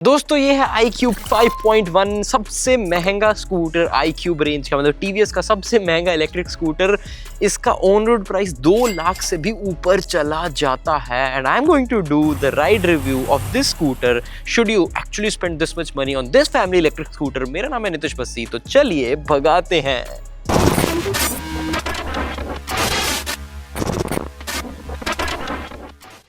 दोस्तों ये है iQube 5.1 सबसे महंगा स्कूटर iQube रेंज का, मतलब TVS का सबसे महंगा इलेक्ट्रिक स्कूटर। इसका ऑन रोड प्राइस 2 लाख से भी ऊपर चला जाता है। And I am going to do the ride review of this scooter. Should you actually spend this much money on this family electric scooter? मेरा नाम है नितिश बस्सी, तो चलिए भगाते हैं।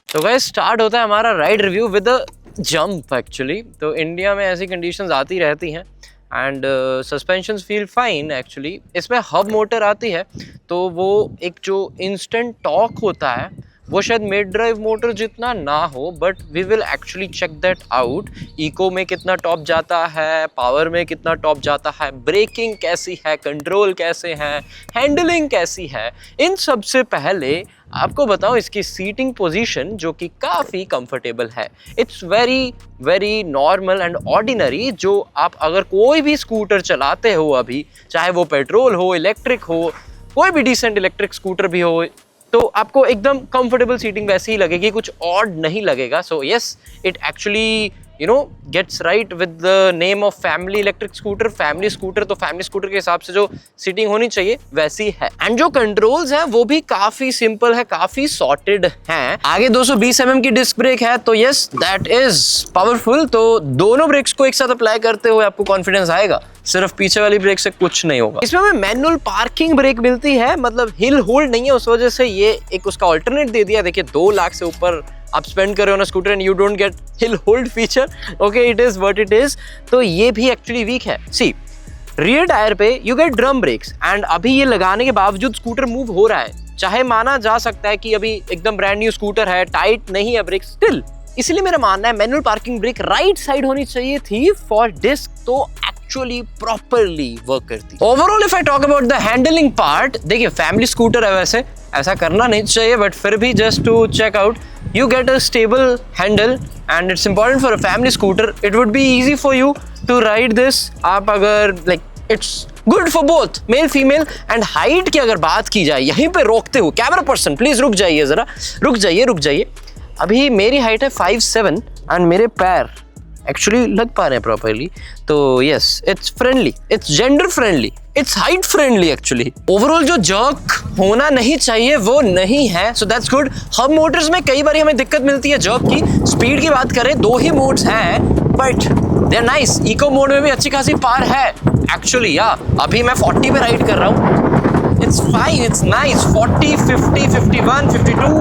तो गाइस स्टार्ट होता है हमारा ride review with a jump. Actually तो इंडिया में ऐसी कंडीशंस आती रहती हैं and suspensions feel fine. Actually इसमें हब मोटर आती है, तो वो एक जो इंस्टेंट टॉर्क होता है वो शायद मिड ड्राइव मोटर जितना ना हो, but we will actually check that out. Eco में कितना टॉप जाता है, पावर में कितना टॉप जाता है, ब्रेकिंग कैसी है, कंट्रोल कैसे हैं, हैंडलिंग कैसी है। इन सबसे पहले आपको बताऊं इसकी सीटिंग पोजीशन जो कि काफ़ी कंफर्टेबल है। It's very very normal and ordinary. जो आप अगर कोई भी स्कूटर चलाते हो अभी, चाहे वो पेट्रोल हो, इलेक्ट्रिक हो, कोई भी डिसेंट इलेक्ट्रिक स्कूटर भी हो, तो आपको एकदम कंफर्टेबल सीटिंग वैसे ही लगेगी, कुछ ऑड नहीं लगेगा। So yes, it actually gets right with the name of family electric scooter. Family scooter, तो फैमिली स्कूटर के हिसाब से जो सीटिंग होनी चाहिए वैसी है। एंड जो कंट्रोल्स हैं वो भी काफी सिंपल है, काफी सॉर्टेड हैं। आगे 220 mm की डिस्क ब्रेक है, तो यस दैट इज पावरफुल। तो दोनों ब्रेक्स को एक साथ अप्लाई करते हुए आपको कॉन्फिडेंस आएगा, सिर्फ पीछे वाली ब्रेक से कुछ नहीं होगा। इसमें हमें मैनुअल पार्किंग ब्रेक मिलती है, मतलब हिल होल्ड नहीं है, उस वजह से ये एक उसका अल्टरनेट दे दिया। देखिए 2 लाख से ऊपर आप स्पेंड कर रहे हो ना scooter and you don't get hill hold feature. Okay, it is what it is. तो ये भी एक्चुअली वीक है। सी, रियर टायर पे you get drum brakes and अभी ये लगाने के बावजूद स्कूटर मूव हो रहा है। चाहे माना जा सकता है कि अभी एकदम ब्रांड न्यू स्कूटर है, टाइट नहीं है ब्रेक, स्टिल इसलिए मेरा मानना है manual parking brake right side होनी चाहिए थी फॉर डिस्क, तो एक्चुअली प्रॉपरली वर्क करती। Overall if I talk about the handling part, देखिए फैमिली स्कूटर है, वैसे ऐसा करना नहीं चाहिए, बट फिर भी just to check out, you get a stable handle and it's important for a family scooter. It would be easy for you to ride this. आप अगर like it's good for both male female. and height की अगर बात की जाए, यहीं पे रोकते हो कैमरा पर्सन, प्लीज रुक जाइए जरा, रुक जाइए। अभी मेरी हाइट है 5'7" एंड मेरे पैर एक्चुअली लग पा रहे हैं प्रॉपरली। तो yes, it's friendly, it's gender friendly, it's height friendly actually. Overall जो जर्क होना नहीं चाहिए वो नहीं है, so that's good. Hub Motors में कई बार हमें दिक्कत मिलती है जर्क की। स्पीड की बात करें 2 ही मोड्स हैं, but they are nice. Eco mode में भी अच्छी खासी पार है एक्चुअली। या अभी मैं 40 पे राइड कर रहा हूँ, it's fine, it's nice. 40, 50, 51, 52,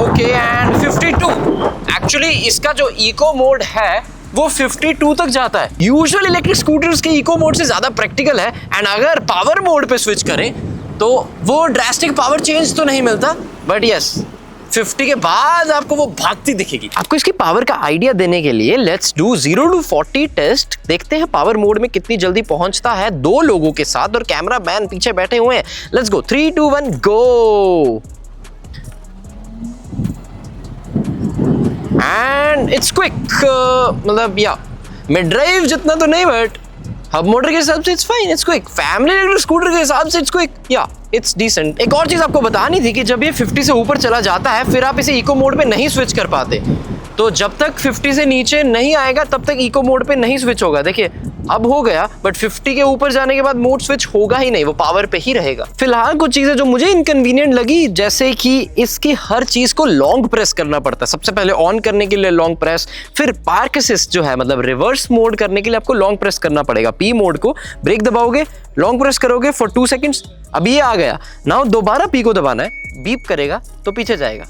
okay and 52। Actually इसका जो इको मोड है वो 52 तक जाता है। यूजुअल इलेक्ट्रिक स्कूटर्स के इको मोड से ज्यादा प्रैक्टिकल है। एंड अगर पावर मोड पे स्विच करें तो वो ड्रास्टिक पावर चेंज तो नहीं मिलता, बट यस 50 के बाद आपको वो भागती दिखेगी। आपको इसकी पावर का आइडिया देने के लिए लेट्स डू 0 to 40 टेस्ट। देखते हैं पावर मोड में कितनी जल्दी पहुंचता है 2 लोगों के साथ, और कैमरा मैन पीछे बैठे हुए हैं। Let's go, 3, 2, 1 go. And it's quick, मतलब या मिड ड्राइव जितना तो नहीं, बट हब मोटर के हिसाब से it's fine, it's quick. Family electric scooter के हिसाब से इट्स क्विक, या इट्स डिसेंट। एक और चीज आपको बतानी थी कि जब ये 50 से ऊपर चला जाता है फिर आप इसे इको मोड पे नहीं स्विच कर पाते। तो जब तक 50 से नीचे नहीं आएगा तब तक इको मोड पे नहीं स्विच होगा। देखिए अब हो गया, बट 50 के ऊपर जाने के बाद मोड स्विच होगा ही नहीं, वो पावर पे ही रहेगा। फिलहाल कुछ चीजें जो मुझे इनकन्वीनियंट लगी, जैसे कि इसकी हर चीज को लॉन्ग प्रेस करना पड़ता है। सबसे पहले ऑन करने के लिए लॉन्ग प्रेस, फिर पार्क असिस्ट जो है मतलब रिवर्स मोड करने के लिए आपको लॉन्ग प्रेस करना पड़ेगा। पी मोड को ब्रेक दबाओगे, लॉन्ग प्रेस करोगे फॉर 2 सेकेंड्स। अभी ये आ गया, नाउ दोबारा पी को दबाना है, बीप करेगा तो पीछे जाएगा,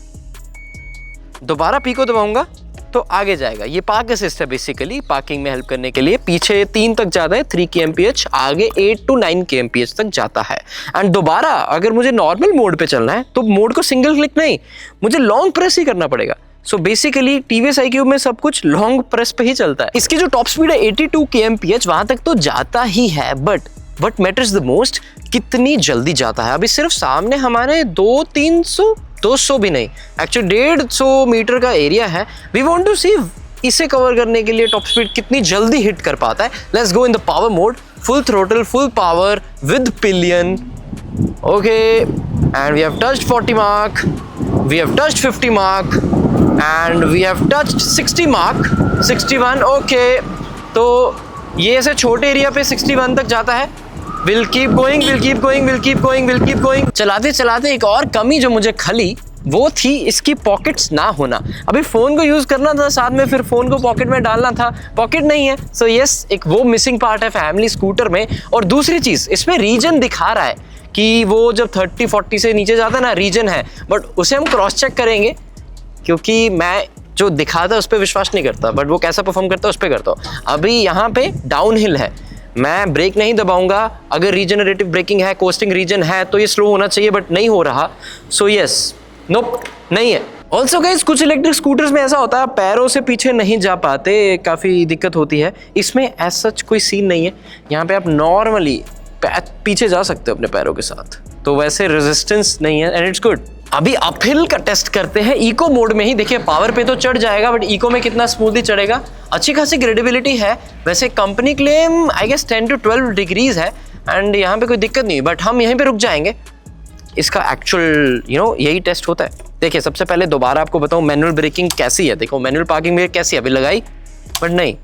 दोबारा पी को दबाऊंगा तो आगे जाएगा। ये पार्क असिस्ट है बेसिकली, पार्किंग में हेल्प करने के लिए। पीछे 3 तक जाता है 3 kmph, आगे 8 to 9 kmph तक जाता है। एंड दोबारा अगर मुझे नॉर्मल मोड पे चलना है तो मोड को सिंगल क्लिक नहीं, मुझे लॉन्ग प्रेस ही करना पड़ेगा। सो बेसिकली TVS iQube में सब कुछ लॉन्ग प्रेस पे ही चलता है। इसकी जो टॉप स्पीड है 82 kmph, वहां तक तो जाता ही है, but what matters the most, कितनी जल्दी जाता है। अभी सिर्फ सामने हमारे 200 भी नहीं, एक्चुअली 150 मीटर का एरिया है। वी वांट टू सी इसे कवर करने के लिए टॉप स्पीड कितनी जल्दी हिट कर पाता है। Let's go in the power mode, full throttle, full power with pillion. Okay, and we have touched 40 mark, we have touched 50 mark, and we have touched 60 mark, 61 okay. तो ये ऐसे छोटे area पे 61 तक जाता है। Will keep going, will keep going, will keep going, will keep going. चलाते चलाते एक और कमी जो मुझे खली वो थी इसकी पॉकेट्स ना होना। अभी फ़ोन को यूज़ करना था, साथ में फिर फ़ोन को पॉकेट में डालना था, पॉकेट नहीं है। सो यस, एक वो मिसिंग पार्ट है फैमिली स्कूटर में। और दूसरी चीज़, इसमें रीजन दिखा रहा है कि वो जब 30-40 से नीचे जाता है ना, रीजन है, बट उसे हम क्रॉस चेक करेंगे, क्योंकि मैं जो दिखाता है उस पर विश्वास नहीं करता, बट वो कैसा परफॉर्म करता है उस पर करता हूँ। अभी यहाँ पे डाउन हिल है, मैं ब्रेक नहीं दबाऊंगा। अगर रीजनरेटिव ब्रेकिंग है, कोस्टिंग रीजन है, तो ये स्लो होना चाहिए, बट नहीं हो रहा। सो यस, नोप, नहीं है। ऑल्सो गाइस, कुछ इलेक्ट्रिक स्कूटर्स में ऐसा होता है पैरों से पीछे नहीं जा पाते, काफ़ी दिक्कत होती है। इसमें एज सच कोई सीन नहीं है, यहाँ पे आप नॉर्मली पीछे जा सकते हो अपने पैरों के साथ, तो वैसे रेजिस्टेंस नहीं है एंड इट्स गुड। अभी अपहिल का टेस्ट करते हैं इको मोड में ही। देखिए पावर पे तो चढ़ जाएगा, बट इको में कितना स्मूथली चढ़ेगा। अच्छी खासी ग्रेडेबिलिटी है। वैसे company claim I guess 10 to 12 degrees है एंड यहाँ पे कोई दिक्कत नहीं, बट हम यहीं पे रुक जाएंगे। इसका एक्चुअल यही टेस्ट होता है। देखिए सबसे पहले दोबारा आपको बताऊँ मैनुअल ब्रेकिंग कैसी है। देखो मैनुअल पार्किंग ब्रेक कैसी है, अभी लगाई बट नहीं,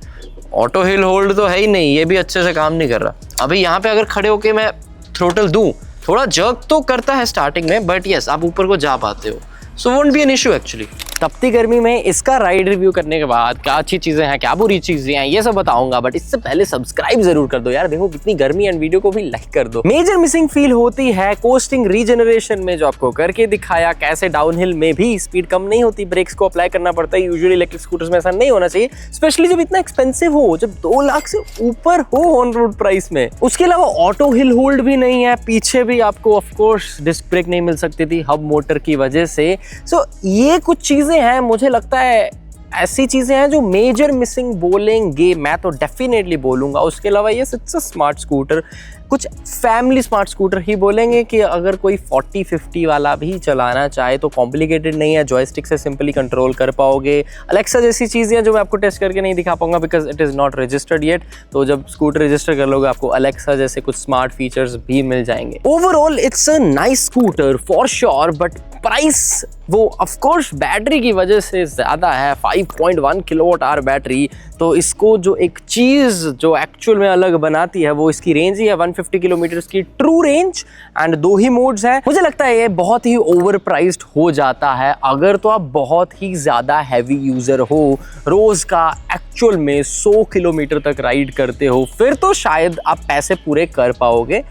ऑटो हिल होल्ड तो है ही नहीं, ये भी अच्छे से काम नहीं कर रहा। अभी यहाँ पे अगर खड़े होके मैं थ्रोटल दूं, थोड़ा जर्क तो करता है स्टार्टिंग में, बट यस आप ऊपर को जा पाते हो, so won't be an issue actually. तपती गर्मी में इसका राइड रिव्यू करने के बाद क्या अच्छी चीजें हैं, क्या बुरी चीजें हैं, ये सब बताऊंगा, बट इससे पहले सब्सक्राइब जरूर कर दो यार। देखो कितनी गर्मी, एंड वीडियो को भी लाइक कर दो। मेजर मिसिंग फील होती है कोस्टिंग रीजनरेशन में, जो आपको करके दिखाया कैसे डाउनहिल में भी स्पीड कम नहीं होती, ब्रेक्स को अप्लाई करना पड़ता है। यूजुअली इलेक्ट्रिक स्कूटर्स में ऐसा नहीं होना चाहिए, स्पेशली जब इतना एक्सपेंसिव हो, जब 2 लाख से ऊपर हो ऑन रोड प्राइस में। उसके अलावा ऑटो हिल होल्ड भी नहीं है, पीछे भी आपको ऑफकोर्स डिस्क ब्रेक नहीं मिल सकती थी हब मोटर की वजह से। सो ये कुछ चीजें हैं, मुझे लगता है ऐसी चीजें हैं जो मेजर मिसिंग बोलेंगे, मैं तो डेफिनेटली बोलूंगा। उसके अलावा ये इट्स अ स्मार्ट स्कूटर, कुछ फैमिली स्मार्ट स्कूटर ही बोलेंगे कि अगर कोई 40-50 वाला भी चलाना चाहे तो कॉम्प्लिकेटेड नहीं है, जॉयस्टिक से सिंपली कंट्रोल कर पाओगे। अलेक्सा जैसी चीज़ें जो मैं आपको टेस्ट करके नहीं दिखा पाऊंगा because it is not registered yet, तो जब स्कूटर रजिस्टर कर लोगे आपको अलेक्सा जैसे कुछ स्मार्ट फीचर्स भी मिल जाएंगे। Overall it's a nice scooter for sure, but price वो ऑफकोर्स बैटरी की वजह से ज़्यादा है। 5.1 किलोवाट आवर बैटरी, तो इसको जो एक चीज़ जो एक्चुअल में अलग बनाती है वो इसकी रेंज ही है 150 किलोमीटर की ट्रू रेंज, एंड 2 ही मोड्स हैं। मुझे लगता है ये बहुत ही ओवर प्राइस्ड हो जाता है अगर तो आप बहुत ही ज़्यादा हैवी यूज़र हो, रोज़ का एक्चुअल में 100 किलोमीटर तक राइड करते हो, फिर तो शायद आप पैसे पूरे कर पाओगे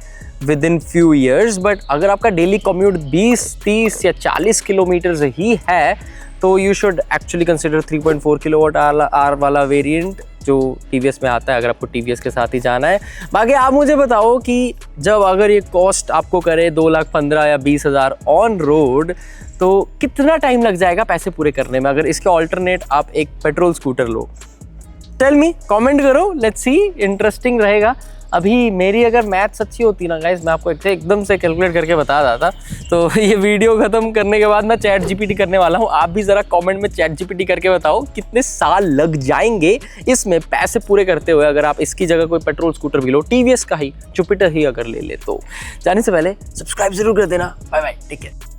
with in few years. But अगर आपका डेली कम्यूट 20, 30 या 40 किलोमीटर ही है तो you should actually consider 3.4 kilowatt hour वाला वेरिएंट जो टीवीएस में आता है, अगर आपको टीवीएस के साथ ही जाना है। बाकी आप मुझे बताओ कि जब अगर ये कॉस्ट आपको करे 2,15,000 या 20,000 ऑन रोड, तो कितना टाइम लग जाएगा पैसे पूरे करने में अगर इसके ऑल्टरनेट आप एक पेट्रोल स्कूटर लो? टेल मी, कमेंट करो, लेट्स सी, इंटरेस्टिंग रहेगा। अभी मेरी अगर मैथ्स अच्छी होती ना गाइस, मैं आपको एकदम से कैलकुलेट करके बता देता। तो ये वीडियो खत्म करने के बाद मैं चैट जीपीटी करने वाला हूँ। आप भी ज़रा कमेंट में चैट जीपीटी करके बताओ कितने साल लग जाएंगे इसमें पैसे पूरे करते हुए, अगर आप इसकी जगह कोई पेट्रोल स्कूटर भी लो, टीवीएस का ही, जुपिटर ही अगर ले ले तो। जाने से पहले सब्सक्राइब जरूर कर देना। Bye bye, take care.